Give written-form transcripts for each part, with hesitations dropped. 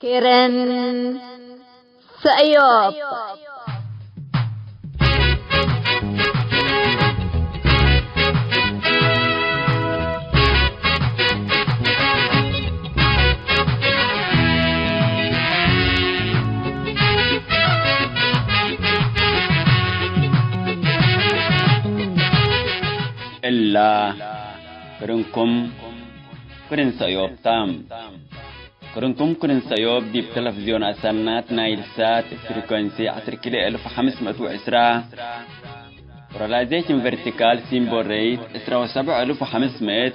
كيرن سأيوب إلا كرنكم كرن سأيوب تام كرنكم كرن سأيوب دي بتلفزيون أسنات نايل سات فريكونسي 10 كيلو 1510 وراليزيشن فيرتيكال سيمبول ريت 7500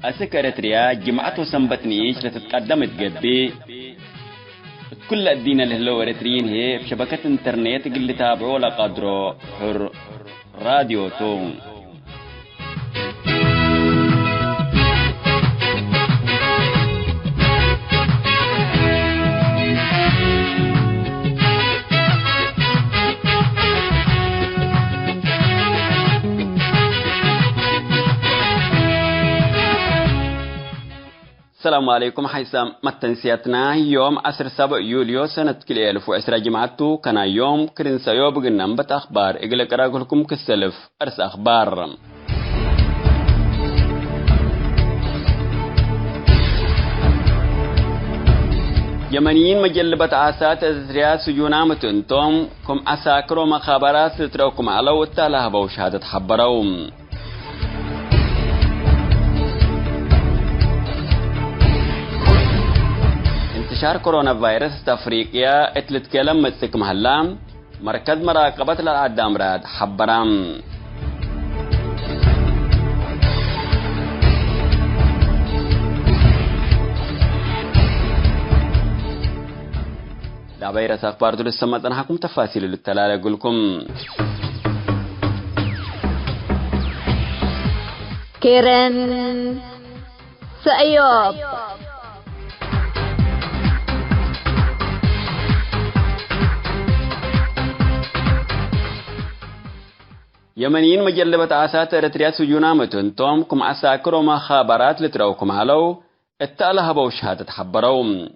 أسكرتريا جمعة وسنبتنيش لتتقدم تقبي كل الدين اللي هلو ورترين هي بشبكة انترنت اللي تابعوا لقدرو حر راديو توم السلام عليكم حيثم متنسيتنا يوم 7 يوليو سنة 2010 جمعتو كان يوم كرن سيوب جنبت أخبار إقلق راقلكم كالسلف أرس أخبار يمنيين مجلبة عاسات أزريات سجونا متنتم كم أساكروا مخابرات ستروكم على وطالها بوشهادة حبروم انتشار كورونا فيروس في أفريقيا اتلتكلم متسك مهلام مركز مراقبة للعدام راد حبرام لا فيروس أخبار دول السمات أنا حكم تفاصيل للتلالة أقولكم كيرن سأيوب يمنيين مجلبة عاسات اريتريا سجونا متنتم كم أساكروا مخابرات لتروكم علو التالها بوشهادة حبروم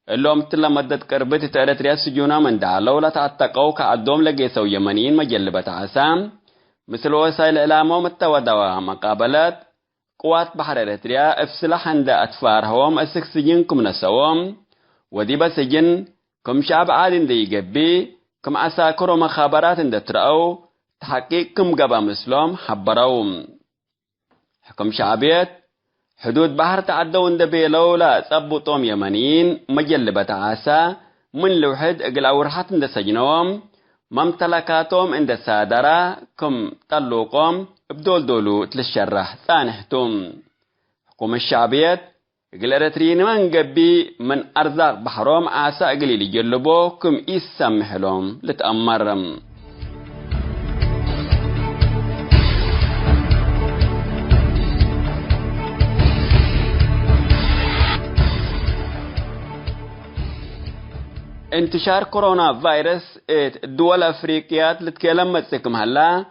اللوم تلا مدد كربت اريتريا سجونا من دعالو لا تعتقوا كعدوم لقيسوا يمنيين مجلبة عاسام مثل وسائل الإعلام متودوا مقابلات قوات بحر اريتريا افسلح عند أتفارهم السكسجين كم نسوهم ودي بسجن كم شعب عادين دي قبي كم أساكروا مخابرات عند ترأو تحقيق كم قبا مسلم حبروم حكم شعبيت حدود بحر تعدوا اندبي لولا ثبتهم يمنيين مجلبة عاسا من لوحد اقل اورحات اند سجنوهم ممتلكاتهم اند سادرة كم طلوقهم بدول دولو تلشرح ثانحتم حكم الشعبيت اقل ارترين من قبي من ارزاق بحروم عاسا اقلي لجلبو كم يسمح لهم لتأمرم انتشار كورونا فيروس الدول الافريقيات اللي تكلم تسكم هلا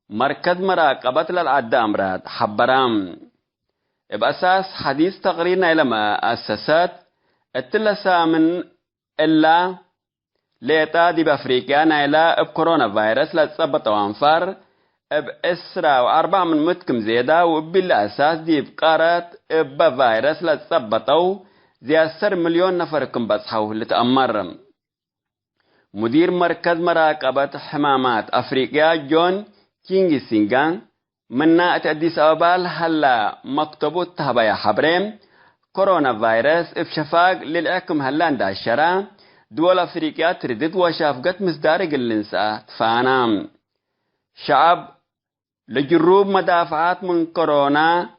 مركز مراقبة للعدام راد حبرام بأساس حديث تقريرنا إلى مؤسسات التلسا من إلا ليتا دي بأفريقيا نايلا بكورونا فيروس لا تثبتوا أنفار بإسرا وأربع من متكم زيادة وبالأساس دي بقارات بفيروس لا تثبتوا زي 10 مليون نفر كم بصحوا لتأمر مدير مركز مراقبة حمامات أفريقيا جون كينغ سينغان منا أديس أبابا هلا مكتوبو تهبايا حبريم كورونا فيروس افشفاق للعكم هلان داشرة دول أفريقيا تردد وشافقت مصدارق اللنساء تفانام شعب لجروب مدافعات من كورونا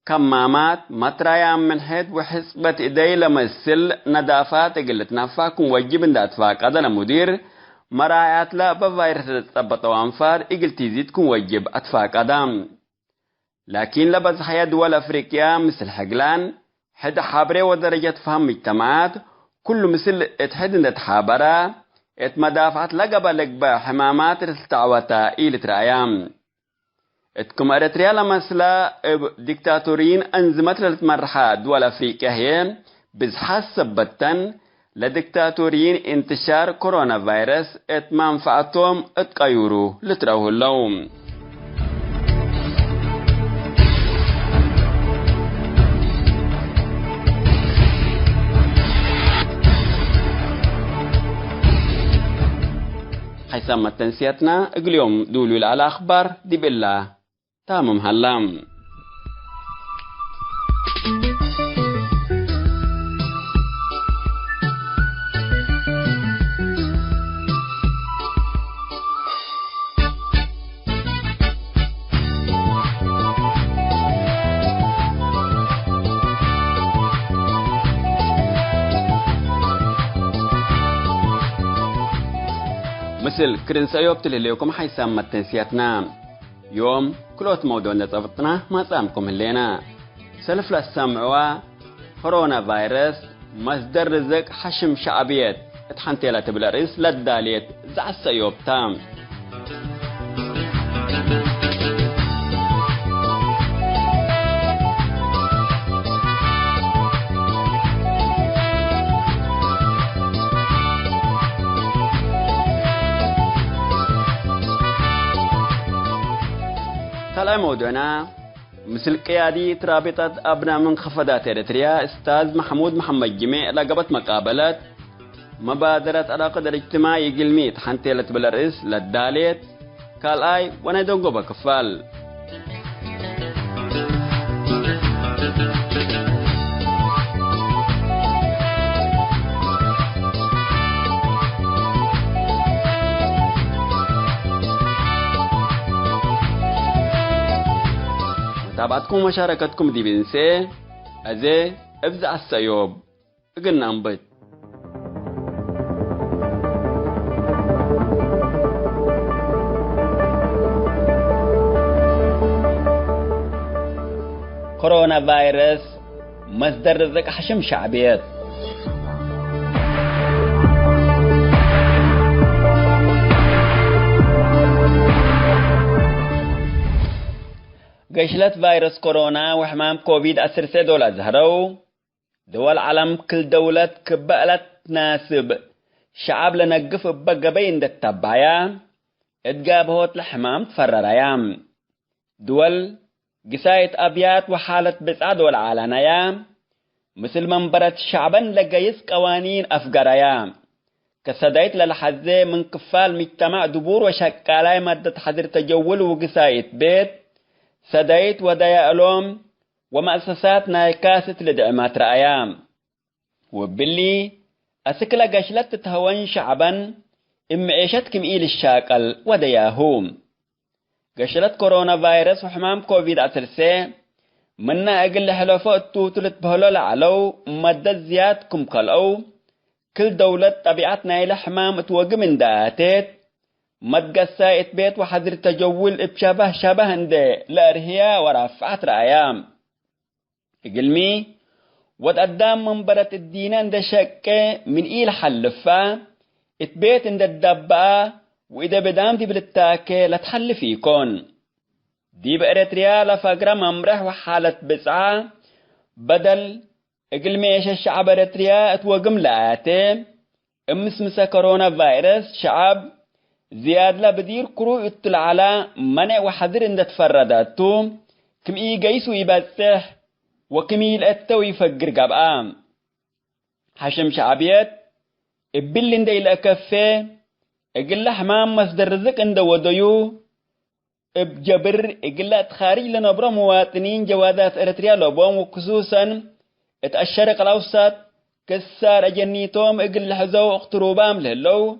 كمامات مترايا من حيث وحسبة إيدي لمسل ندافات قلت نفاكم وجب انداتفاق هذا المدير مرايات لا بفايرس تثبتوا أنفار إقل تزيدكم وجب أتفاق أدام لكن لبس حياة دول أفريقيا مثل حقلان حد حابري ودرجة فهم مجتمعات كل مثل اتحد اندت حابرا اتمدافعات لقبا لقبا حمامات رستعوتا إيلة رأيام اتكم اريتريا لمسلا ديكتاتوريين انزمت للمرحة دول افريقيا هي بزحاس سبتن لدكتاتوريين انتشار كورونا فيروس ات منفعتهم اتقيرو لتروه اللوم. حيثما تنسيتنا اليوم دولوا على أخبار دي بالله تامم هلام. مثل كرنسايوب تلهليكم حيثما التنسيتنا يوم كلوت موضوع نتفتنا ما سامكم اللينا سلف للسمعوا كورونا فيروس مصدر رزق حشم شعبيات اتحنتي لا تبلرس للداليت زع السيوب تام. طلع موضوعنا مثل قيادي رابطة أبناء منخفضات إريتريا أستاذ محمود محمد جميع لقبت مقابلة مبادرة علاقة الاجتماعي قلميت حنتيلة بالرئيس للداليت قال آي وانا دونقو بكفال. تابعتكم مشاركتكم دي بنسي أزي ابزع السيوب قلنا انبت. كورونا فيروس مصدر رزق حشم شعبيات. قشلت فيروس كورونا وحمام كوفيد 19 دول أزهروا دول عالم كل دولة كبقلت تناسب شعب لنقف بقبين دتبايا اتقابهوت لحمام تفررايا دول قساية أبيات وحالة بسعة دول عالانايا مثل منبرة شعبا لقيس قوانين أفقرايا كسدايت للحزة من كفال مجتمع دبور وشكالاي مادة حذر تجول وقساية بيت سدايت وديالوم ومؤسسات نايكاسة لدعمات رأيام وباللي أسكلا قشلت تتهون شعبا إمعيشتكم إيل الشاكل ودياهوم قشلت كورونا فيروس وحمام كوفيد 19 منا أقل حلوفو التوتلت بهلو لعلو مدى زيادكم قلعو كل دولة طبيعتنا إلى حمام توقع من داتت متقسايت بيت وحذر تجول بشبه شبه لأرهيا ورفعت رأيام قلمي وتقدام منبرة الدين عند شك من إيل حلفة اتبيت عند الدباء وإذا بدامتي بالتاكي لتحل فيكون دي بإريتريا لفقرة ممرح وحالة بسعة بدل قلمي إيش الشعب إريتريا اتوقم لآتي امسمسة كورونا فيروس شعب زياد لا بدير كرو يطلع على منع وحذر عند تفرداتو كم يقيسو يبسح وكم يلقتو يفقر قبقام حشم شعبيات ابل عند الأكفة اقل حمام مصدر رزق عند وديو ابجبر اقل اتخارج لنبرا مواطنين جوادات اريتريا لبوم وخصوصا اتأشرق الأوسط كسار اجنيتهم اقل حزو اقتروبام لهلو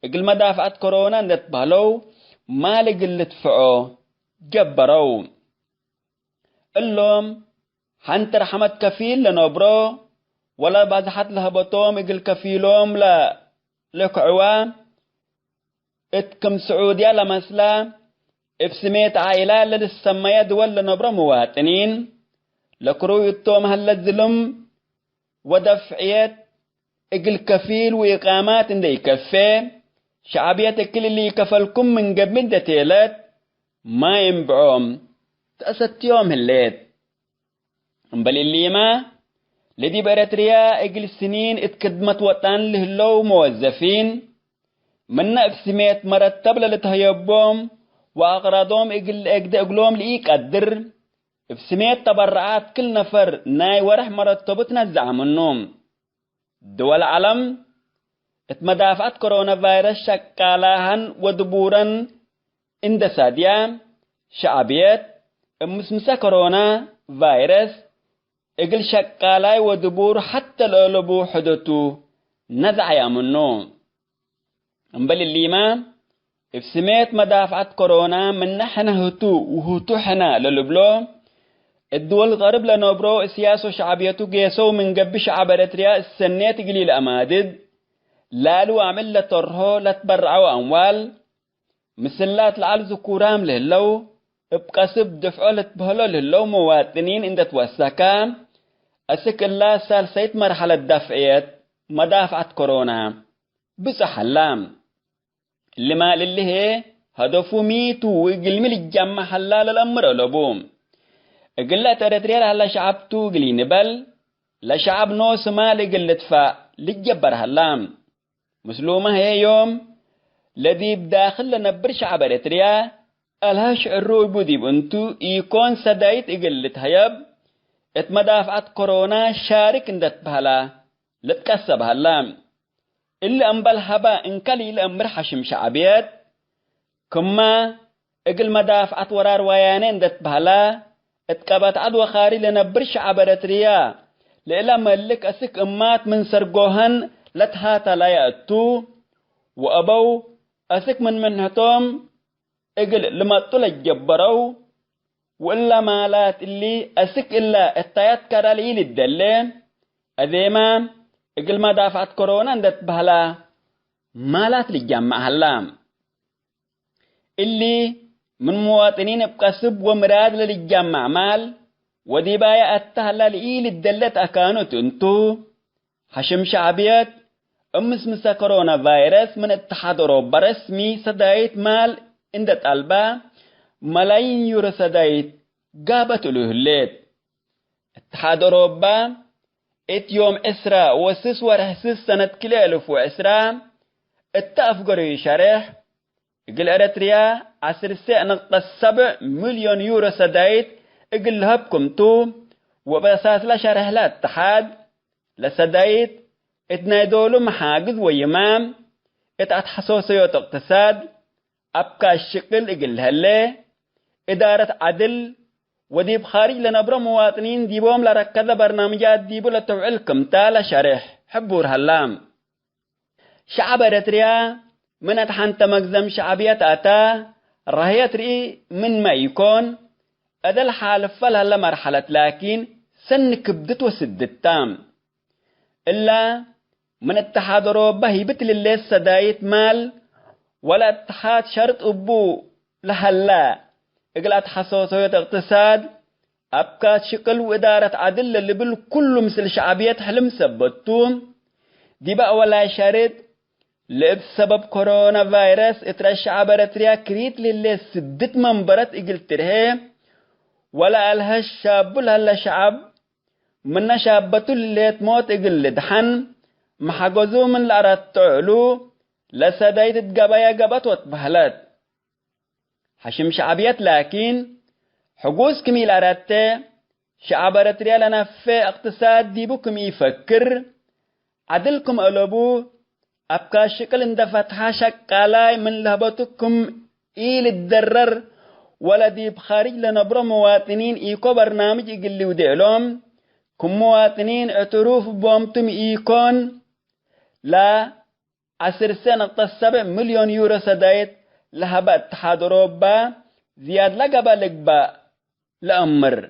اقل مدافعات كورونا نتبهلو ما لقل تفعو جبرو اللهم حنتر حمد كفيل لنبرو ولا بازحت لهبطوم اقل كفيلوم لكعوام اتكم سعودية لمسلا ابسميت عائلة للسمية دول لنبرا مواطنين لكرو يتوم هل الظلم ودفعيات اقل كفيل وإقامات اندي كفي شعبية كل اللي يكفلكم من قبل دتيلات ما ينبعوم تأست يوم هليت بل اللي ما لدي بإريتريا إجل السنين اتكدمت وطن لهلو موظفين من أفسميت مرتب لتهيبهم وأغراضهم إجلهم لإيك أدر افسميت تبرعات كل نفر ناي ورح مرتبتنا الزع منهم دول العالم اتمدافعت كورونا فيروس شكالاهن ودبورا عند ساديا شعبيات مسمسة كورونا فيروس اقل شكالاي ودبور حتى الألبو حدثو نزع يامنو انبال الليما افسميت مدافعت كورونا من نحن هتو وهتو حنا للبلو الدول الغرب لنبرو سياسو شعبيتو جيسو من قبل شعب إريتريا السنات قليل أمادد لالو عمل لترهو لتبرعوا أموال مسلات العال ذكورام لهلو ابقاسب دفعو لتبهلو لهلو مواطنين اند توسكا أسك الله سالسيت مرحلة دفعيات مدافعة كورونا بصح اللام اللي ما للي هي هدفو ميتو ويقلمي الجمع حلال الأمر لبوم قلة إريتريا هلا شعب تو قلي نبل لشعب نوس مالي قلة فا لجبر هلام مسلومة هي يوم الذي بداخل لنبر شعب إريتريا الهاش عرو بودي بنتو يكون سدايت قلة هيب اتمدافعت كورونا شارك اندت بهلا لتكسب هلام اللي أنبال هبا انكالي الأمر حشم شعبيات كما اقل مدافعت ورار ويانين اندت بهلا اتقبت عدو خاري لنبر شعب إريتريا لإلا ملك أسك أمات من سرقوهن لتهاتا لا يأتو وأبو أسك من منهتهم اقل لما طلق جبرو وإلا مالات اللي أسك إلا التايات كرالي للدلين أذيما اقل ما دافعت كورونا اندت بهلا مالات للجمع هلام اللي من مواطنين بقصب ومراد للجمع مال وديبايا التهلا لإيل الدلت أكانو تنتو حشم شعبيات مسمسة كورونا فيروس من اتحاد أوروبا رسمي سدايت مال اندت ألبا ملايين يورو سدايت قابت الهلات اتحاد أوروبا يوم إسراء وسس ورحسس سنة كلا 2010 اتفقروا يشارح يقول إريتريا 10.7 مليون يورو سدايت يقول لهبكم تو وبأساس لا شرح لا اتحاد لسدايت اتنايدولو محاجز ويمام اتحسوسيوت اقتصاد أبقى الشكل يقول هلا إدارة عدل وديب خارج لنبرا مواطنين ديبوم لركض برنامجات ديبو لتوعلكم تالا شرح حبور هلام شعب إريتريا من اتحنت مقزم شعبيات أتا رهيت رئي من ما يكون أدى الحال فلها لمرحلة لكن سن كبدت وسدت تام إلا من اتحاد أوروبا هيبت للي السدايت مال ولا اتحاد شرط أبو لهلا إقلات حصوصية اقتصاد أبكات شكل وإدارة عدل اللي بالكل مثل شعبيات حلم سبتون دي بقى ولا شرط لبسبب كورونا فيروس اترى الشعب إريتريا كريت للي سدت منبرت إقلتره ولا ألها الشاب لهلا شعب من شابته اللي تموت إقل دحن محاقوزو من الأرض تعلو لسدايت تقبايا قبط واتبهلت حشم شعبيات لكن حقوز كمي الأرادة شعب إريتريا لنا في اقتصاد ديبوكم يفكر عدلكم ألبو أبقى شكل اندفتها شكالاي من لهبتكم إيل الدرر ولا ديب خارج لنبرو مواطنين إيكو برنامج يقلي ودعلهم كم مواطنين اعتروف بومتم إيكون لا 10.7 مليون يورو سدايت لهبا اتحاد أوروبا زياد لقبا لقبا لأمر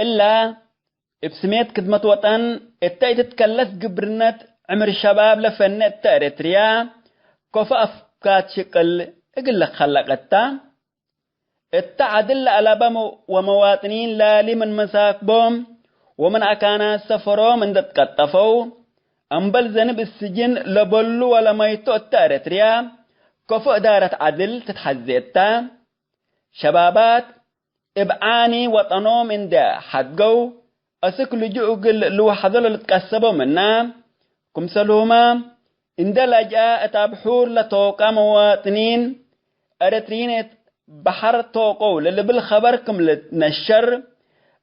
إلا بسميت كدمة وطن التايت تتكلس قبرنت عمر الشباب لفنت إريتريا كوفا أفكات شكل إقل خلقتا التعدل ألبا ومواطنين لالي من مساكبهم ومن أكانا سفروا من دتكتفوا أنبل زنب السجن لبلو ولا ميتو إريتريا كوفا إدارة عدل تتحزيتا شبابات إبعاني وطنو من دا حدقو أسك لجوء قل لو حضل لتكسبوا منا كم سلوما إن دلجا أتابحور لتوقع مواطنين أرترين بحر توقو للي بالخبركم لتنشر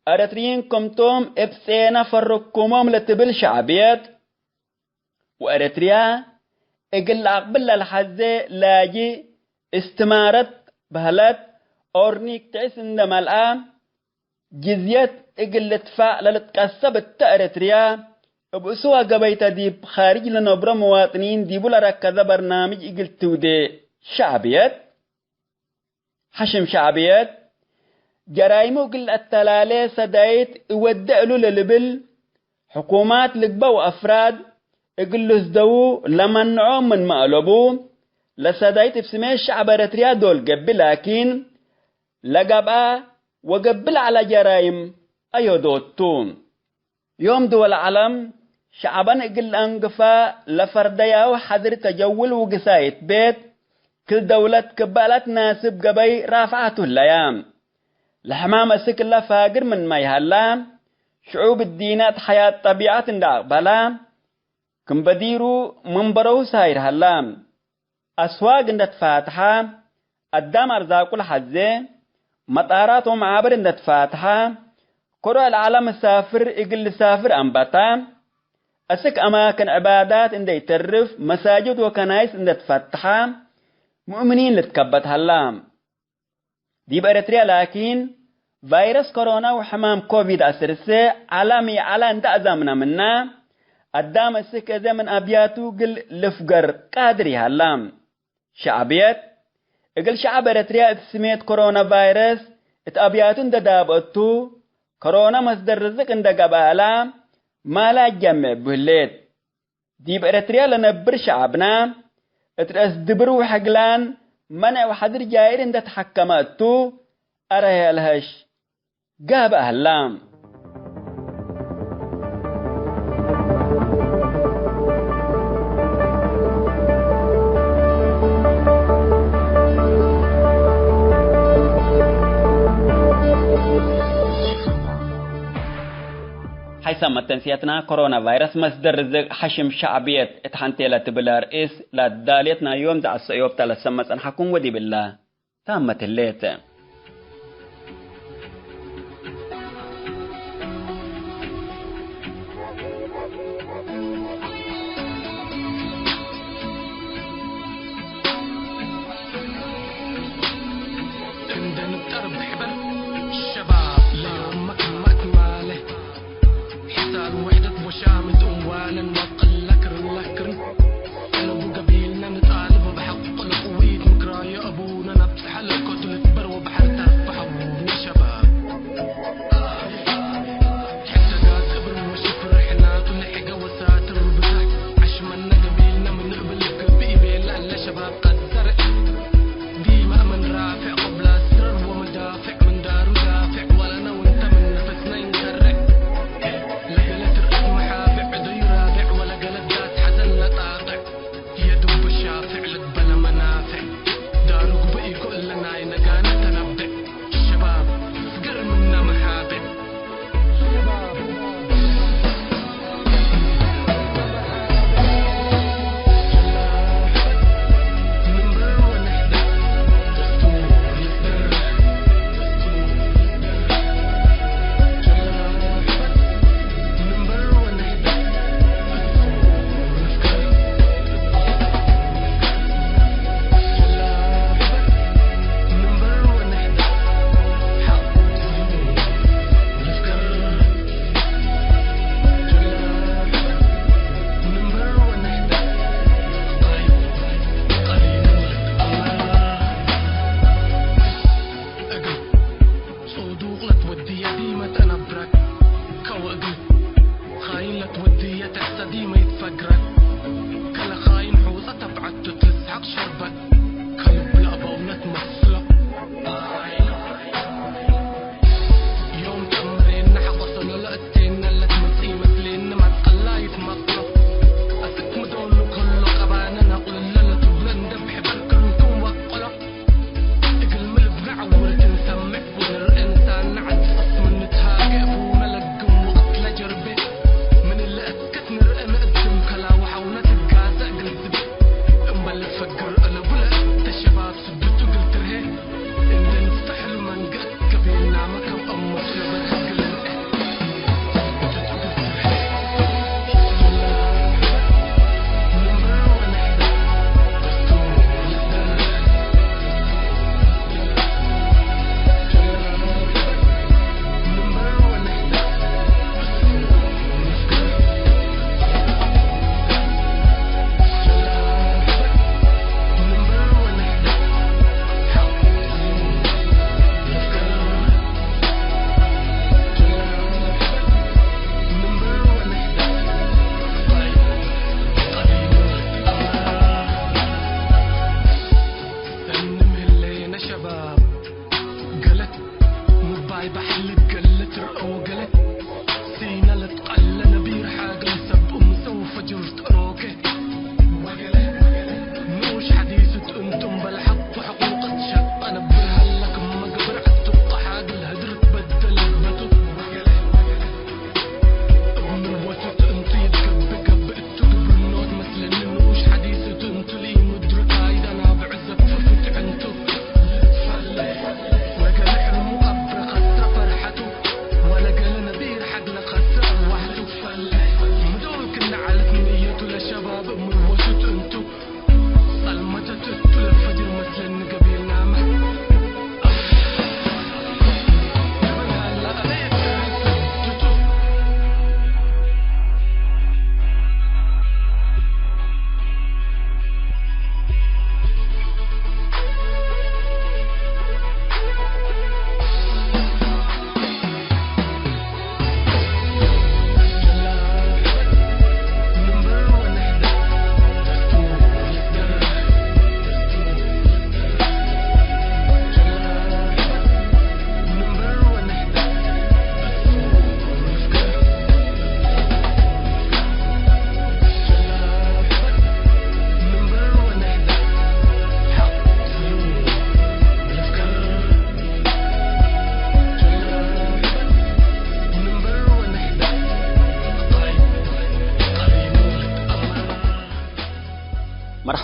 أرترين كمتم إبسينا فرقكمهم لتبل شعبيات وأرتريا إقل أقبل الحزة لاجي استمارت بهلات أورنيك تعيس عندما الآن جزيات إقل تفاع للتكسب التأرتريا بأسوا قبيتا ديب خارج لنبرا مواطنين ديبو لركز برنامج إقل تودي شعبيات حشم شعبيات جرائمو قل التلالي سدايت يودعلو للبل حكومات لقبو أفراد إقل لزدو لمنعو من مقلبو لسدايت بسمي الشعب أرتريا دول قبل لكن لقبا وقبل على جرائم أيو دوتون يوم دول العالم شعبان إقل أنقفا لفرديا وحذر تجول وقسايت بيت كل دولة كبالات ناسب قبي رافعته الليام لحمام سكلا فاقر من ما يهلا شعوب الدينات حياة طبيعة اندعقبلا كم بديرو منبرو ساير هلام أسواق اندت فاتحة قدام أرزاق الحزة مطارات ومعابر اندت فاتحة قرى العالم سافر إقل سافر أنبتا أسك أماكن عبادات اند يترف مساجد وكنايس اندت فاتحة مؤمنين لتكبت هلام دي بأرتريا لكن فيروس كورونا وحمام كوفيد أسرسي علامي على انت أزامنا منا قدام السك زمن أبياتو قل لفقر قادري هلام شعبيات اقل شعب أرتريا اتسميت كورونا فيروس ات أبياتو اند دابتو كورونا مصدر رزق اند قبالا ما لا جمع بهليت دي بأرتريا لنبر شعبنا اترأس دبرو حقلان منع وحضر جاير اند تحكماتو أرهي الهش قاب أهلام حيثما تنسيتنا كورونا فيروس مصدر رزق حشم شعبية اتحنتيلة بلا رئيس لا داليتنا يوم دع السيوب تالا سمس انحكم ودي بالله تامت الليت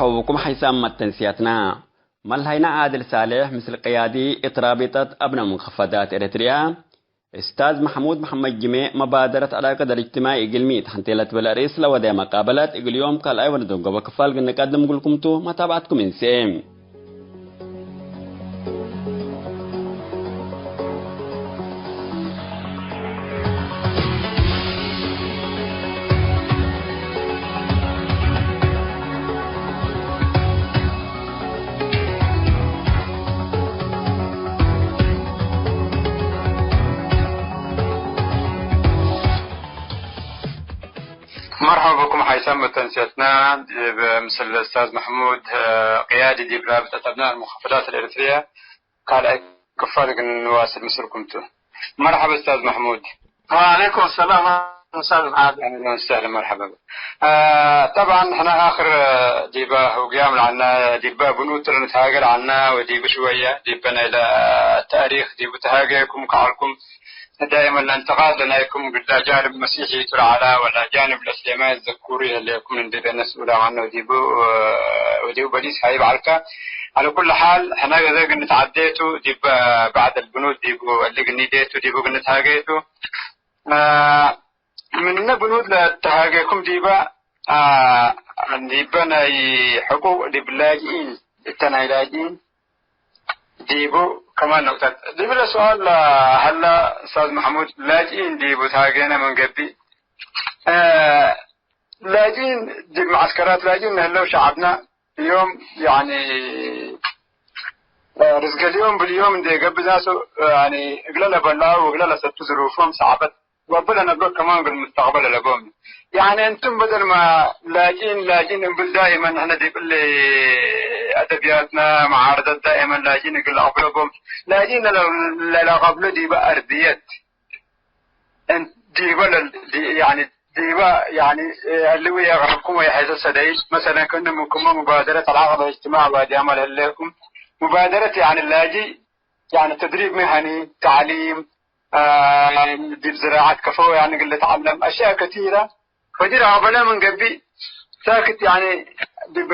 مرحبا بكم حيثما تنسيتنا ملهينا عادل صالح مثل قيادي إترابطة أبناء منخفضات إريتريا أستاذ محمود جميع مبادرة علاقة الاجتماعي إقلميت حنتيلت بالرئيس لودي مقابلات إقل يوم قال أيوان دونغا وكفال نقدم لكم تو متابعتكم إنسان مرحبا بكم حيثما تنسيتنا مثل الأستاذ محمود قيادي دي برابطة أبناء المخفضات الإريترية قال كفالك نواصل مصركم تو. مرحبا أستاذ محمود. وعليكم السلام وسهلا عادل. أهلا وسهلا مرحبا. طبعا احنا آخر ديبا وقيام عنا ديبا بنوتر نتهاجر عنا وديبا شوية ديبنا إلى تاريخ ديبا تهاجركم كعلكم دائما الانتقاد لنا يكون قد جانب مسيحي ترى على ولا جانب الاسلامي الذكوري اللي يكون ندير مسؤول عنه وديبو بليس هاي بعركة. على كل حال احنا اذا نتعديتوا ديب بعد البنود ديبو اللي قنيديتوا ديبو نتهاجيتوا من بنود لتهاجيكم ديبا ديبنا حقوق ديب اللاجئين التنايلاجئين ديبو كمان نقطة ديبو سؤال هلا أستاذ محمود لاجئين ديبو تهاجينا من قبل لاجئين ديب معسكرات لاجئين هلا شعبنا اليوم يعني رزق اليوم باليوم دي قبل ناسو يعني قلنا بلا وقلنا ست ظروفهم صعبت وبلا نقول كمان بالمستقبل لقوم يعني انتم بدل ما لاجئين نقول دائما احنا دي اللي ادبياتنا معارضات دائما لاجئين نقول قبلكم لاجئين لا قبل دي بقى ارضيات انت دي بقى يعني ديبا يعني اللي هو يغربكم ويحيز السديش مثلا كنا منكم مبادرة العقد الاجتماع وادي عمل لكم مبادرة يعني اللاجئ يعني تدريب مهني تعليم ديب زراعة كفو يعني قل تعلم أشياء كثيرة فدير عبنا من قبل ساكت يعني ديب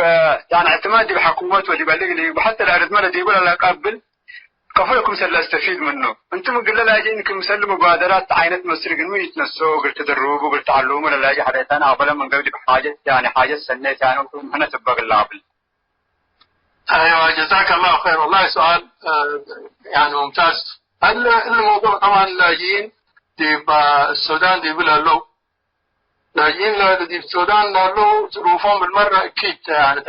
يعني اعتماد ديب حكومات وديب اللي وحتى الأردمانة ديب ولا قابل كفوكم سلا استفيد منه انتم قلنا لاجئينكم مسلم مبادرات عينت مصر قلنا يتنسوا قلت تدربوا قلت تعلموا ولا لاجئ حريتان عبلا من قبل بحاجة يعني حاجة سنة يعني هنا تبقى اللعبل. ايوه جزاك الله خير والله سؤال يعني ممتاز. الموضوع طبعا اللاجئين دي السودان دي بلا لو لاجئين دي السودان لو ظروفهم بالمرة اكيد يعني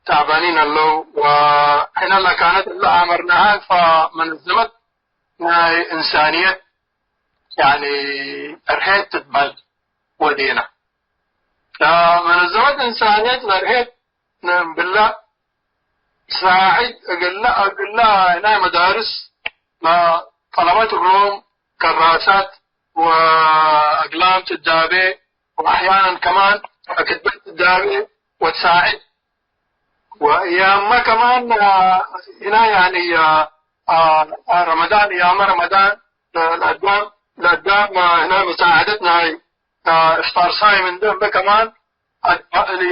تعبانين اللو وحين الله كانت الله أمرناها فمنظمة إنسانية يعني أرهيت تتبال ودينا فمنظمة إنسانية أرهيت بالله ساعد أقل هنا مدارس ما طلبات الروم كراسات وأقلام تدابي وأحيانا كمان كتبت تدابي وتساعد وأيام كمان هنا يعني رمضان أيام رمضان الأدام هنا مساعدتنا إفطار صايم من دم كمان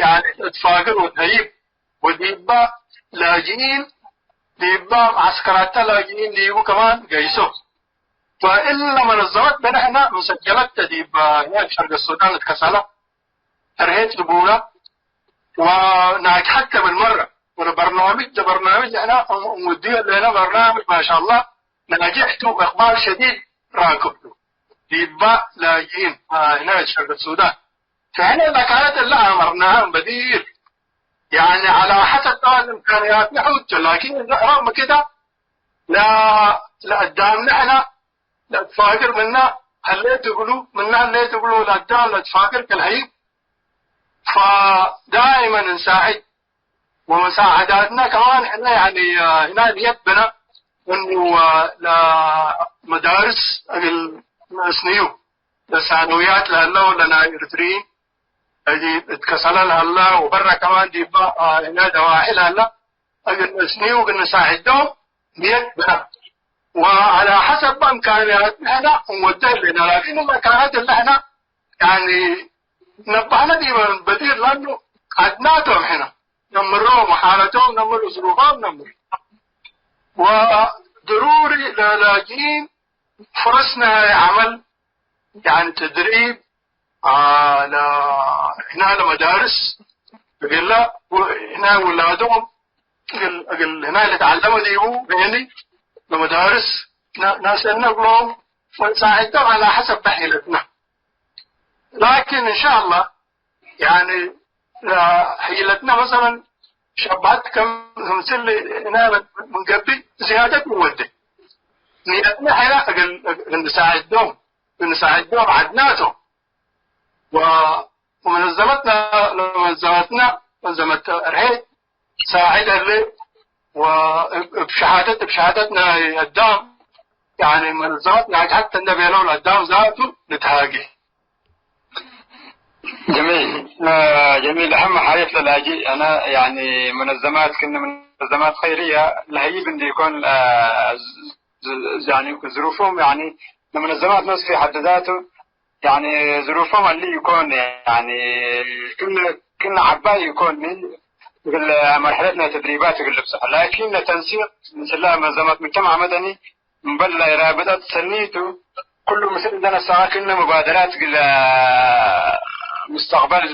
يعني تفاقر وتهيب وديبا لاجئين ديبا معسكرات لاجئين ديبو كمان قيسو فإلا منظمات بنا هنا مسجلت ديبا هنا في شرق السودان اتكسلة أرهيت لبولا وناجحت بالمرة برنامج أنا مدير لنا برنامج ما شاء الله نجحت إقبال شديد راكبته ديبا لاجئين هنا في شرق السودان فهنا إذا كانت اللي أمرناها بديل يعني على حسب طبعا الإمكانيات نحوت لكن رغم كده لا قدامنا احنا لا تفاكر منا هل تقولوا لا قدام لا تفاكر كالهيب فدائما نساعد ومساعداتنا كمان احنا يعني هنا نيتنا انه لمدارس السنيو للثانويات لهلا ولنا إريتريين هذه اتكسل لهلا وبرا كمان دي هنا دواعي لهلا السنيو قلنا نساعدهم نيتنا وعلى حسب امكانياتنا احنا نودي لنا لكن الامكانيات اللي احنا يعني نبهنا دي بديل لانه عدناتهم هنا نمرهم وحالتهم نمر ظروفهم نمر. وضروري للاجئين فرصنا عمل يعني تدريب على هنا لمدارس قال هنا ولادهم هنا اللي تعلموا ديبو بيني لمدارس ناس نقلهم ونساعدهم على حسب حيلتنا. لكن ان شاء الله يعني حيلتنا مثلا شبات كم مثل هنا من قبل زيادة مودة نيتنا هنا نساعدهم عدناتهم. ومنظمتنا منظمة رهيد ساعدة لي وبشهادتنا الدام يعني منظمتنا حتى النبي لولا الدام ذاته نتهاجي. جميل جميل. أهم حاجة للاجئ أنا يعني منظمات كنا منظمات خيرية لهي بدي يكون يعني ظروفهم يعني منظمات نص في حد ذاته يعني ظروفهم اللي يكون يعني كنا عباي يكون من مرحلتنا تدريبات بصح لكن تنسيق مثل منظمات مجتمع مدني مبلغ رابطة سنيته كله مثل دنا ساكن مبادرات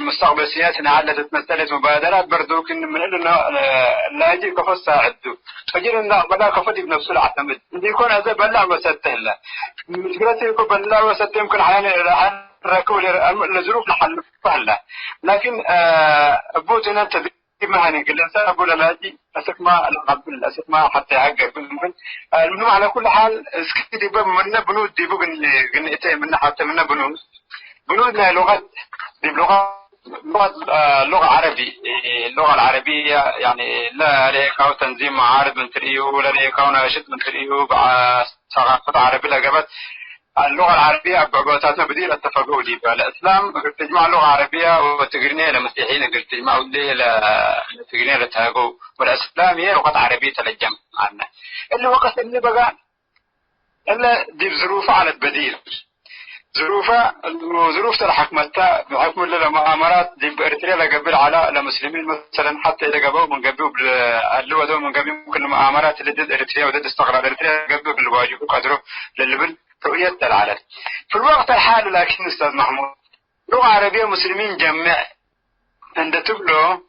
مستقبل سياسي عادة تمثلت مبادرات برضو كنا من لا يجي كفر ساعده فجينا بلا كفر بنفسه العتمد اللي يكون هذا بلع وسته له مشكلته يكون بلع وسته يمكن حيانا ركول الظروف نحل فهلا لكن بوتنا تدريب مهني كل انسان ابو لاجي اسماء العبد الاسماء حتى يحقق المهم على كل حال اسكتي من بنود دي بقن اتي من حتى من بنود لغه لغة عربي اللغة العربية يعني لا عليك أو تنظيم معارض من تريو ولا عليك أو نشط من تريو ثقافة عربية لقبت اللغة العربية بعبوتاتنا بديل التفقه دي الإسلام قلت تجمع لغة عربية وتقرنيها لمسيحيين قلت تجمع وديه لتقرنيها لتهاجو والإسلام هي لغة عربية تلجم عنا اللي وقت اللي بقى إلا دي ظروف على البديل ظروف حكمتها بحكم المؤامرات دي بإريتريا لقبل على المسلمين مثلا حتى إذا قبلوا من قبلوا اللي ودوا من قبل ممكن المؤامرات اللي ضد إريتريا وضد استقرار إريتريا قبلوا بالواجب وقدروا للبل رؤية العالم في الوقت الحالي. لكن أستاذ محمود لغة عربية مسلمين جمع عند تبلو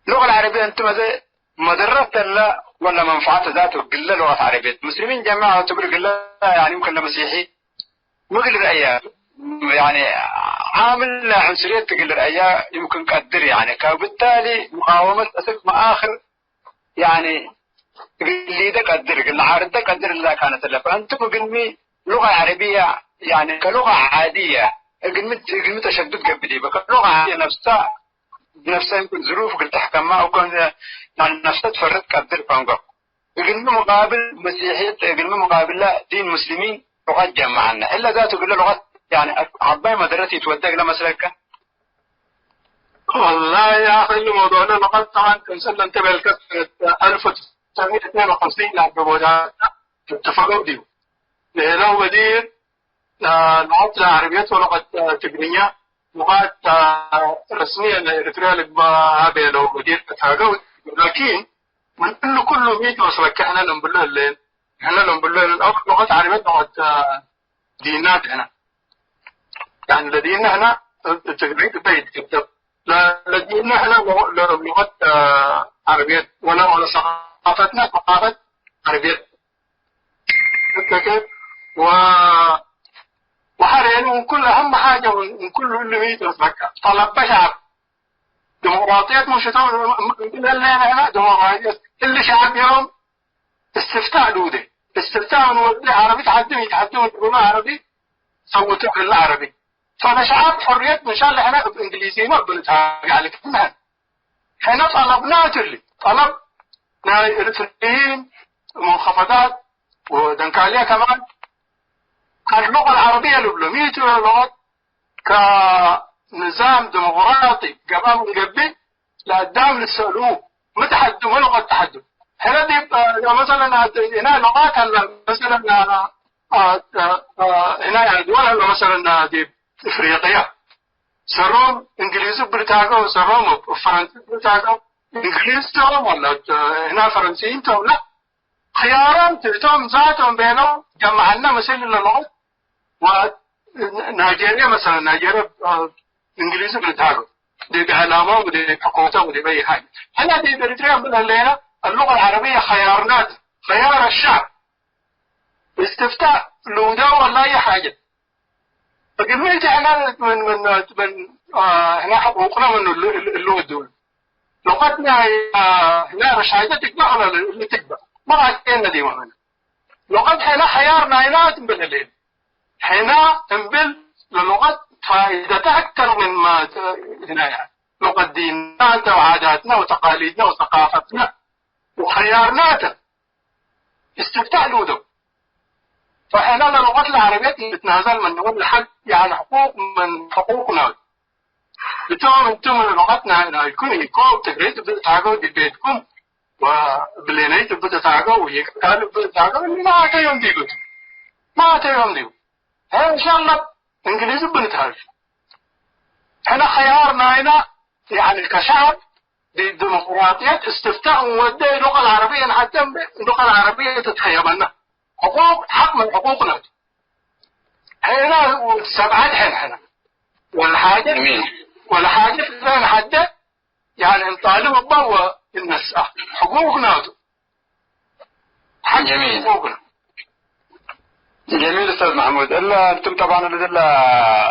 لغة العربية أنتم زي مضرة لا ولا منفعة ذاته قلة لغة عربية مسلمين جمع وتبلو قلة يعني يمكن لمسيحي مقل رأيه يعني عامل عنصرية تقل رأيه يمكن قدر يعني فبالتالي مقاومة أسف آخر يعني اللي ده قدر اللي عارض ده قدر اللي كانت له فأنتم قلمي لغة عربية يعني كلغة عادية قلمي تشدد قبلي كلغة عادية نفسها يمكن ظروف قلت تحكم ما وكان يعني نفسها تفرد قدر فانقو قلمي مقابل مسيحية قلمي مقابل لا دين مسلمين لغات جمعنا إلا ذاته قل لغات يعني عباي مدرسي تودق لما سلكة. والله يا أخي الموضوع ده لقد طبعا كنسل انتبه الكسر 1952 لعب بوجهات اتفقوا ديو له بديل لغات عربية ولغة تقنية لغات رسمية لإريتريا لقبها له بديل اتفقوا لكن من كله ميت وصلك احنا نقول الليل احنا نقول له لغة عربية لغة دينات هنا يعني لدينا هنا تقريب بيت كتب لدينا هنا لغة عربية ولا ثقافتنا ثقافة عربية كيف وحاليا من كل أهم حاجة من كل اللي ميت وصلك طلب بشعب ديمقراطية مش كل اللي هنا ديمقراطية اللي شعب يوم استفتاء دوده استفتاء من ودي عربي يتحدثون باللغة عربي صوتوا بالعربي فأنا شعب حرية إن شاء الله إحنا بإنجليزي ما بنتهاجم على كلمة إحنا طلبنا تلي طلب إريتريين منخفضات ودنكالية كمان كان اللغة العربية لبلومية لغة كنظام ديمقراطي قبل مقبل لقدام للسلوك متحدث ولغة تحدث هنا دي مثلا هنا لغات مثلا هنا يعني دول مثلا دي افريقيا سروم إنجليزي برتاقو سروم فرنسي برتاقو إنجليز توم ولا هنا فرنسيين توم لا خيارات توم ذاتهم بينهم جمعنا مثل اللغة ونيجيريا مثلا نيجيريا إنجليزي برتاقو دي بعلامة ودي حقوقه ودي بأي حاجة هنا دي بريتريا من اللغة العربية خيارات خيار الشعب استفتاء لودا ولا أي حاجة فقلت احنا من هنا حقوقنا من اللغة دول لغتنا هنا مش عايزة تكبر ولا اللي تكبر ما عايزين دي وهنا لغت هنا خيارنا هنا تنبل الليل هنا تنبل للغة فائدتها أكثر من ما هنا يعني لغة ديننا وعاداتنا وتقاليدنا وثقافتنا وخيارناتا استفتاء لودو فاحنا لغتنا العربية نتنازل من نقول لحد يعني حقوق من حقوقنا بتوم انتم لغتنا هنا يكون تقريت بتتعاقوا دي بيتكم وبلينيت بتتعاقوا ويقالوا بتتعاقوا ما أتيهم ديقوا ما أتيهم ديقوا إن شاء الله إنجليزي بنتعرف احنا خيارنا هنا يعني كشعب ديمقراطية استفتاء وودي اللغة العربية نحتم اللغة العربية تتخيمنا حقوق حق من حقوقنا هنا سبعات هنا والحاجة في ذلك حتى يعني نطالب بوا النساء حقوقنا جميل جميل أستاذ محمود إلا أنتم طبعا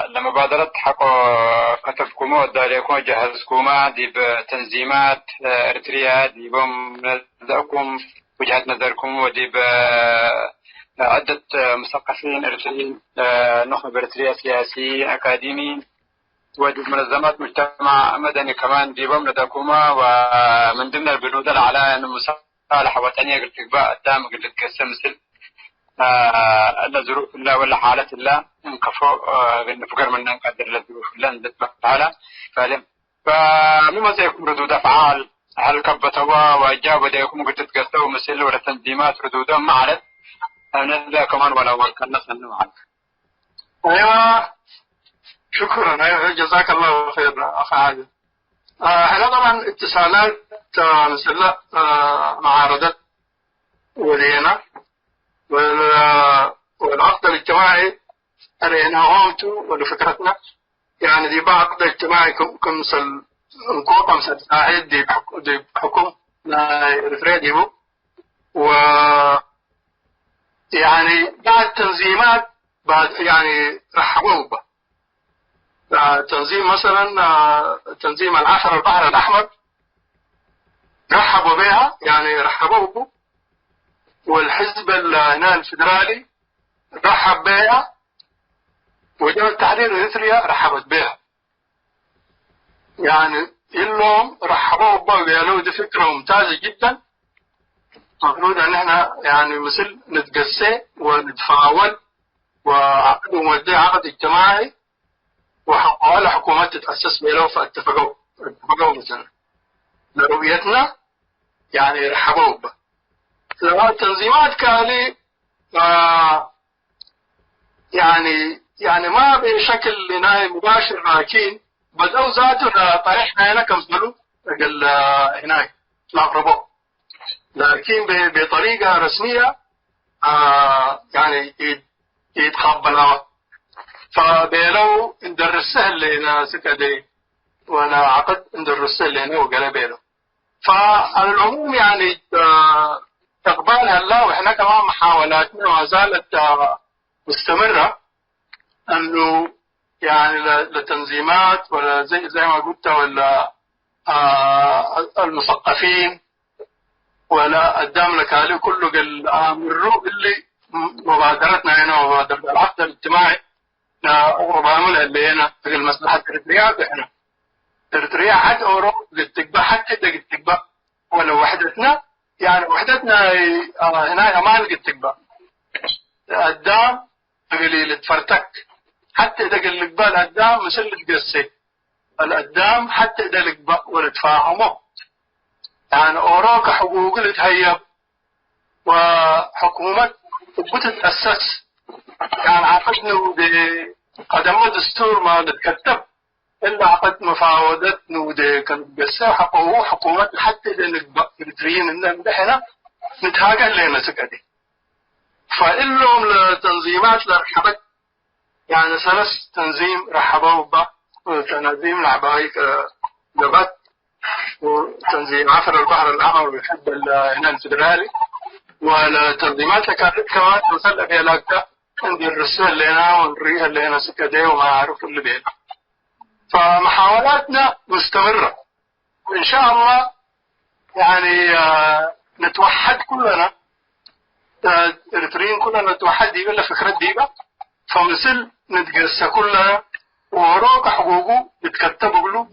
لما بادرت حقوا كتبكم دار يكون جهزكم دي بتنظيمات إريتريا دي بمنزلكم وجهة نظركم ودي عدة مثقفين إريتريين نخبة إريتريا سياسيين أكاديميين ودي منظمات مجتمع مدني كمان دي بمنزلكم ومن ضمن البنود على أن مصالحة وطنية قلت بقى قدام قلت كسم مثل إلا ظروف الله ولا حالة الله نكفو نفكر من نقدر لظروف الله نذكر تعالى فمما سيكون ردود أفعال هل كبتوا وإجابة ديكم قلت تقصوا مثل ولا تنظيمات ردودهم معرض نزل كمان ولا وركنا سنة معرض. أيوة شكرا أيوة جزاك الله خير أخي عادل. احنا طبعا اتصالات مثل معارضات ولينا والعقد الاجتماعي أرينا هومتو ولفكرتنا يعني دي بعقد اجتماعي كمثل نقوطة مثل ساعد دي بحكم إريتريا ديبو و يعني بعد تنظيمات بعد يعني رحبوا به تنظيم مثلا تنظيم العشر البحر الأحمر رحبوا بها يعني رحبوا به والحزب هنا الفدرالي رحب بها وجبهة التحرير إريتريا رحبت بها يعني إلهم رحبوا بها وقالوا دي فكرة ممتازة جدا المفروض أن احنا يعني مثل نتقسي ونتفاول وعقد ومودي عقد اجتماعي ولا حكومات تتأسس بيلو فاتفقوا مثلا لرؤيتنا يعني رحبوا بها التنظيمات كالي يعني ما بشكل نهائي مباشر لكن بدأوا ذاته طريقنا هنا كمثلوا هناك الأقرباء لكن بطريقة رسمية يعني يتقبلها فبيلو ندرسها اللي هنا سكدي وانا عقد ندرسها اللي هنا وقال بيلو فعلى العموم يعني استقبالها الله واحنا كمان محاولاتنا ما زالت مستمرة انه يعني لتنظيمات ولا زي ما قلت ولا المثقفين ولا قدام لكالي كله قال مروا اللي مبادرتنا هنا ومبادرة العقد الاجتماعي وبعملها اللي هنا في مصلحة إريتريا احنا إريتريا حتى أوروبا قد تقبع حتى قد تقبع ولا وحدتنا يعني وحدتنا هنا أمان قد تقبع قدام قليل تفرتك حتى إذا قل القبال قدام مثل تقسي القدام حتى إذا القبال ولا تفاهمه يعني أوروبا حقوق اللي تهيب وحكومة بتتأسس يعني عقدنا بقدم دستور ما نتكتب إلا عقد مفاوضات نودي كان بيسا حقوه حكومات حتى إذا ندرين إن نحن نتهاجر لنا سكدي فإلهم لتنظيمات لرحبت يعني ثلاث تنظيم رحبوا بها تنظيم العبايك لغت وتنظيم عفر البحر الأحمر ويحب هنا الفدرالي والتنظيمات كانت كمان توصل فيها لاكتا عندي الرسول لنا ونريها لنا سكدي وما أعرف اللي بينا فمحاولاتنا مستمرة وإن شاء الله يعني نتوحد كلنا إريتريين كلنا نتوحد دي ولا فكرة ديبة فمثل نتقسى كلنا ووروك حقوقه يتكتبوا له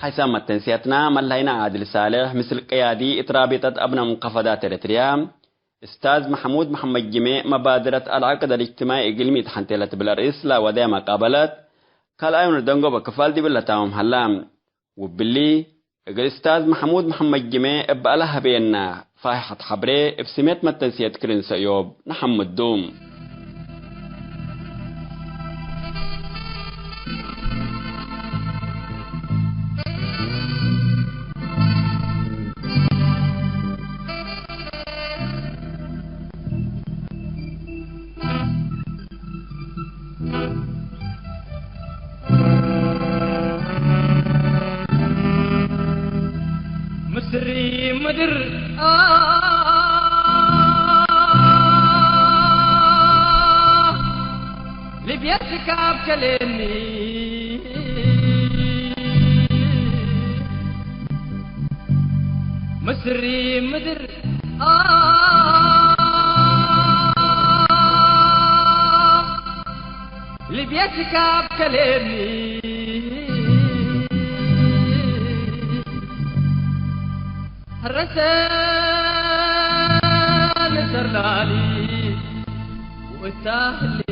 حيثما تنسيتنا ملهينا عادل صالح مثل قيادي إترابطة أبناء منقفضات إريتريا أستاذ محمود محمد جميع مبادرة العقد الاجتماعي إقليمي تحنتلة بالرئيس لا ودي ما قابلت قال أيون دنگو بكفال دي بالله تاهم هلام وباللي الأستاذ محمود محمد جميع إبقى لها بينا فاحة حبري إبسميت ما تنسيت كرين سيوب نحمد دوم مصري مدر لبيتك أبكلني مصري مدر لبيتك أبكلني الرسال سرلالي وتاهلي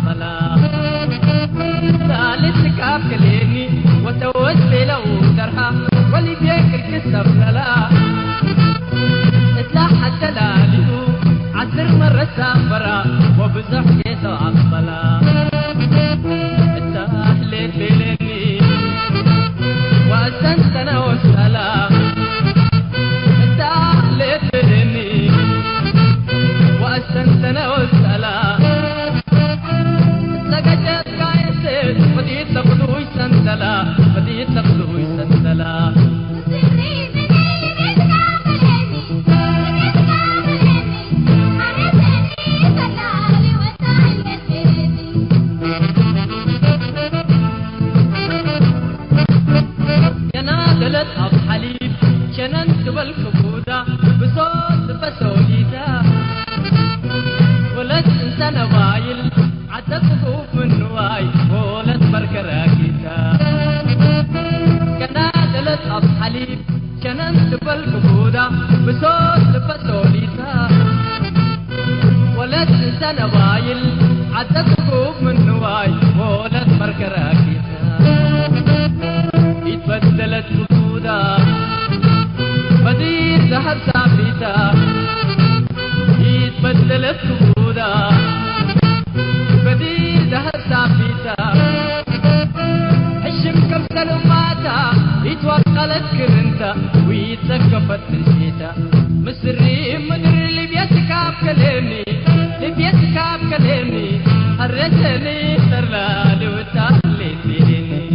عقبلا ثالث كاب كليني وتوسل لو درها واللي بيكر كسب لا اطلع حتى لاليو عسر مرة سافرة وبزح جيتو عقبلا التاهلت بلني وأسنتنا والسلام التاهلت بلني وأسنتنا والسلام سقجت قايسد بديت لقدوي سنتلا بديت لقدوي سنتلا ينادلت أب حليب شننت بالكبودة بصوت بسوليتا ولد إنسان وايل عدت خوف من واي ولد بركراكيتا ينادلت أب حليب شننت بالكبودة بصوت بسوليتا ولد إنسان وايل عدت خوف من واي ولد بركراكيتا اتبدلت فقودا بدير ذهب سابيتا اتبدلت فقودا بدير ذهب سابيتا حشم كم سلماتا اتوقلت كرنتا ويتسقفت نسيتا مصري مدر اللي بيتكاب كلمني اللي بيتكاب كلمني هرسني سرلالي وتعليتيني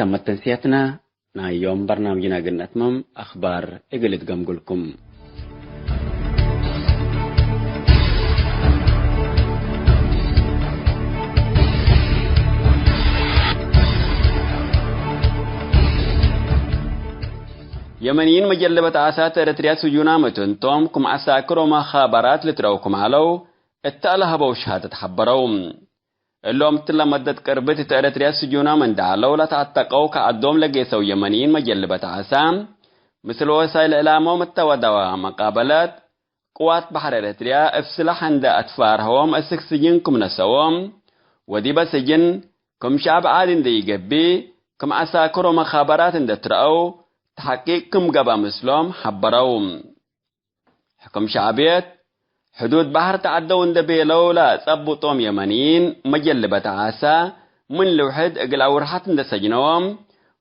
تمت تنسيتنا يوم برنامجنا قلنا أتمم أخبار إقلت قمقلكم يمنيين مجلبة عسات إريتريا سجونا متنتم كم عساكروا ما خابرات لتروكم علو التالها بوشهات تحبروم اللوم تلا مدد كربت إريتريا سجونا من دعلو لا تعتقوا كعدوم لقيسوا يمنيين مجلبة عسام مثل وسائل الإعلام التودوا مقابلات قوات بحر إريتريا افسلح عند أتفارهم السكسجين نسوهم ودي بسجن كم شعب عادين دي قبي كم عساكروا ما خابرات عند ترأو تحقيق كم قبا مسلم حبروم حكم شعبيت حدود بحر تعدوا اندبي لولا صبطوم يمنيين مجلبة عاسا من لوحد اقل اورحات اند سجنوم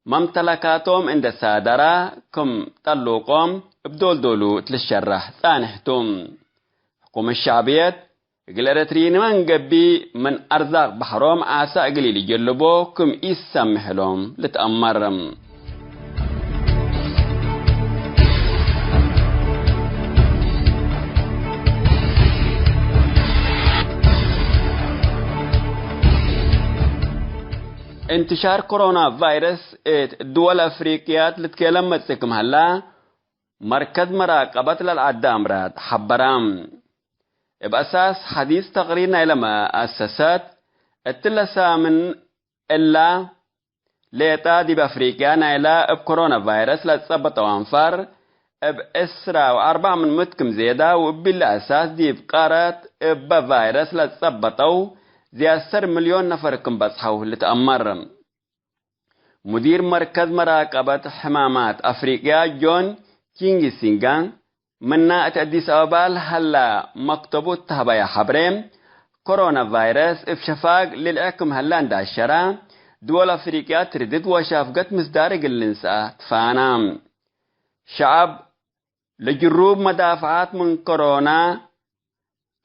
ممتلكاتهم اند سادرة كم طلوقهم بدول دولو تلشرح ثانحتم حكم الشعبيت اقل ارترين من قبي من ارزاق بحروم عاسا اقلي لجلبو كم يسمح لهم لتأمرم انتشار كورونا فيروس الدول الأفريقيات لتكلم متسكم هلا مركز مراقبة للعدة أمراض حبرام بأساس حديث تقريرنا إلى مؤسسات التلسا من إلا ليتا دي بأفريقيا نايلا بكورونا فيروس لتصبتوا أنفار بإسرا وأربع من متكم زيادة وبالأساس دي بقارات بفيروس لتصبتوا زي 10 مليون نفر كم بصحوا لتأمر مدير مركز مراقبة حمامات أفريقيا جون كينغي سينغان منا أديس أبابا هلا مكتوبو تهبايا حبريم كورونا فيروس افشفاق للعكم هلا انداشرا دول أفريقيا تردد وشافقت مصدارق اللنساء تفانام شعب لجروب مدافعات من كورونا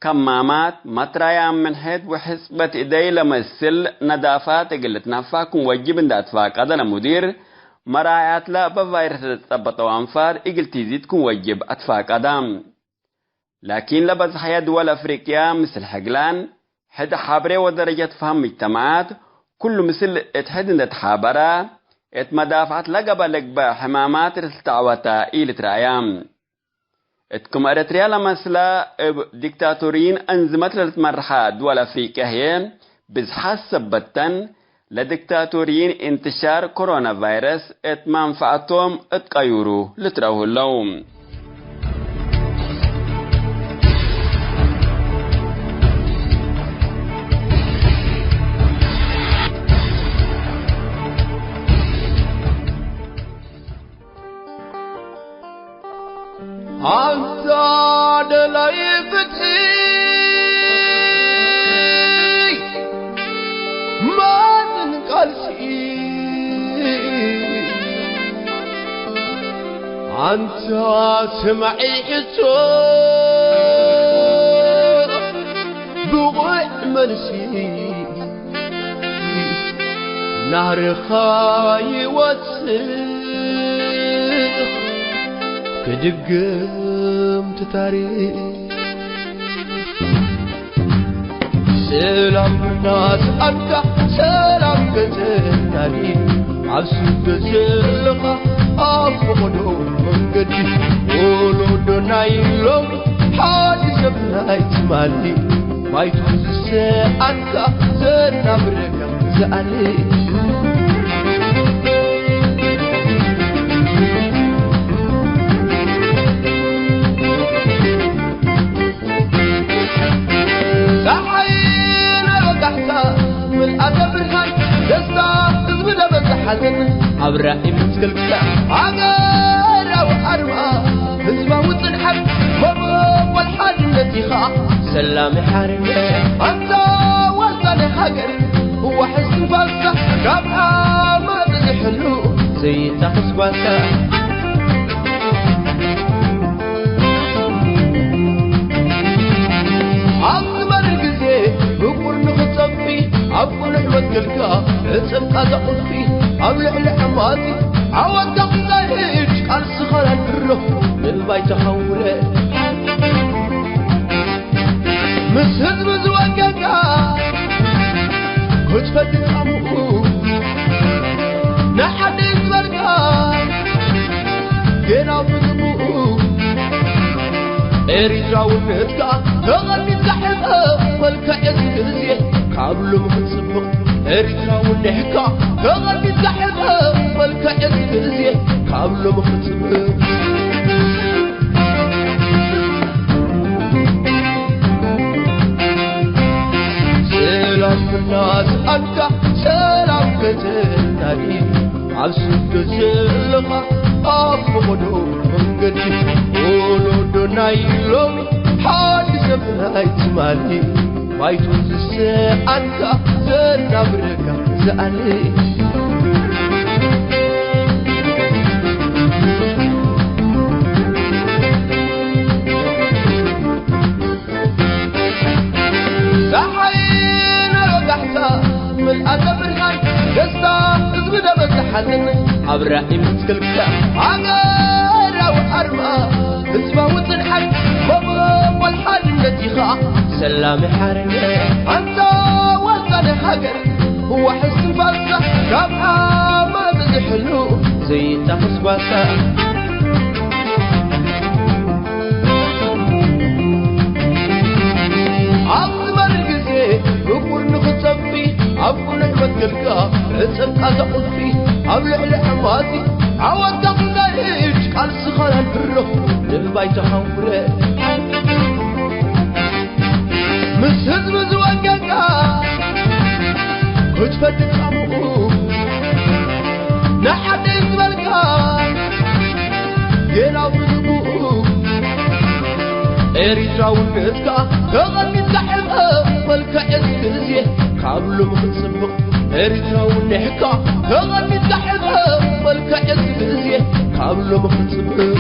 كمامات مطريا من حيث وحسبة إيدي لمسل ندافات قلت نفاكم وجب داتفاق هذا المدير مراعات لا بفيروس تثبتوا أنفار إقل تزيدكم وجب أتفاق أدام لكن لبز حياة دول أفريقيا مثل حقلان حد حابري ودرجة فهم مجتمعات كل مثل اتحدن تحابرا اتمدافعات لقبا لقبا حمامات رتعوتا إيلة رأيام اتكم اريتريا لمسلا ديكتاتورين انزمت لتمرحا دول افريقيا هي بزحاس سبتن لديكتاتورين انتشار كورونا فيروس ات منفعتهم اتقيرو لتروه اللوم أنت عدلي فتحي ما تنقلشي أنت سمعي حسو بغير منسي نهر خاي واتسل كدقم تتاريخ سلام الناس أنت سلام كتناني عبسوك سلقة أفقدو من قدي ولو دنايلو حادث بناي تمالي ما يتوزس أنت سنبرك زعلي أبرأي مسكلك عقارة وحرمة هزمة وتنحب مبوب والحاج التي خاح سلامي حارمي أنت وزن حقر هو حسن فلسة كابها ما تزحلو زي تخصبك أكبر قزي بقول نخصفي أقول حمدك اتسبقى تقصفي أبلع لحماتي عوض تقصيش الصخر البره من بيت حوله مسهد مزوققا كنت فتت عمو نحن يزبرقا جينا بزمو إريجا ونهدقا تغني زحبها ملكا يزيد قابلو مخصبق إريجا ونهدقا تغني زحبها ملكا يزيد قابلو مخصبق سلام الناس أنت سلام كتناني عبسوك سلقا أفقدو من قدي ولو دنايلو حادث بناي تمالي ما يتوزس أنت سنبرك زعلي من أدب الحي قصة تزبد بتحزن أبرأي مسكلك عقارة وحرمة اسمه وتنحب بابا والحال التي خاح سلامي حارمي أنت وزن حقر هو حسن فلسة كابها ما بزحلو زي تخص واسا أكبر الجزء بقول نخطبي أبو نعمة تلقى عصب أزقفي أبلع الحماتي عوض تقليش قال سخال البره للباي تحوله مس هزم زوجنا وتفتت عمو نحد يزبلقا يلا بزبو إريتراو النسكا تغني تحبها والكا إسكنزيه قابلو مخصبق إريتراو النحكا تغني تحبها والكا إسكنزيه قابلو مخصبق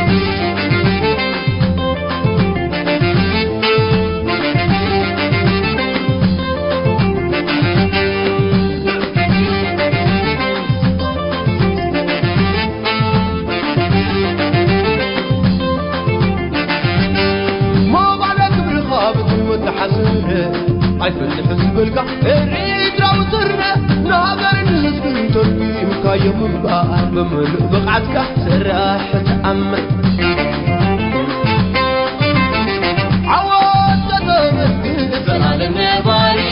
عيفت حزب القا الريد راوترنا نهضر النسبن تربي مكايم مبقى بملء بقعتك سراح تأمل عواد تتمسك زلال النباري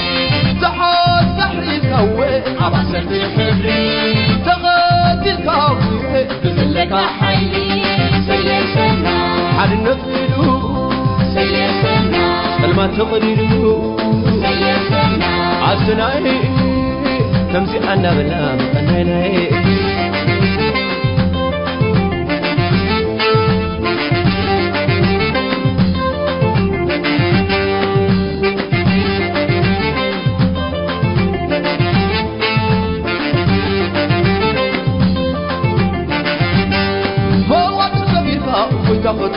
تحاد سحري سوي عباسر في حبري تغادي الكاوي بذلك حيلي سيسنا حال النفلو سيسنا كلمات تقريرو عسناي تمسي أنا بلا مقنعي فوات الكبيرة ويتاخد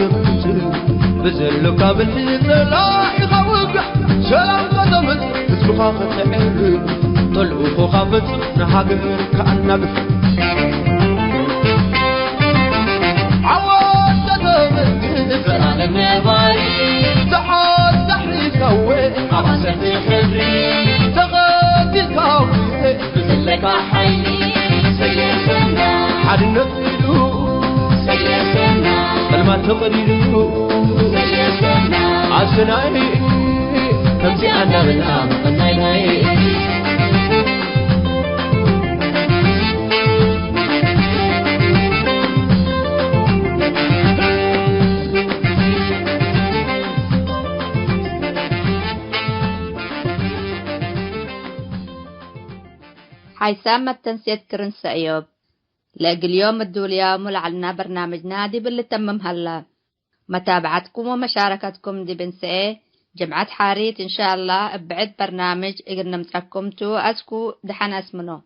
بزلك بالحيط لا يخوق سلام قدمت تسبخا خطعر طلقوا خافت نحاقر كأنك عواد تدمت زلال النباري تحاد سحري سوي عباسر في خبري تغادي الكاوي بزلك حيلي سيسنا حد النفلو سيسنا كلمات تقريرو سيسنا عسناي تمسي أنا بالآم قناي حيسام التنسية كرن سأيوب لاقي اليوم الدوليا ملعلنا برنامج نادي باللي تمم هلا متابعتكم ومشاركتكم دي بنسئة جمعة حاريت إن شاء الله بعد برنامج إقرنا متركمتو أسكو دحن اسمنو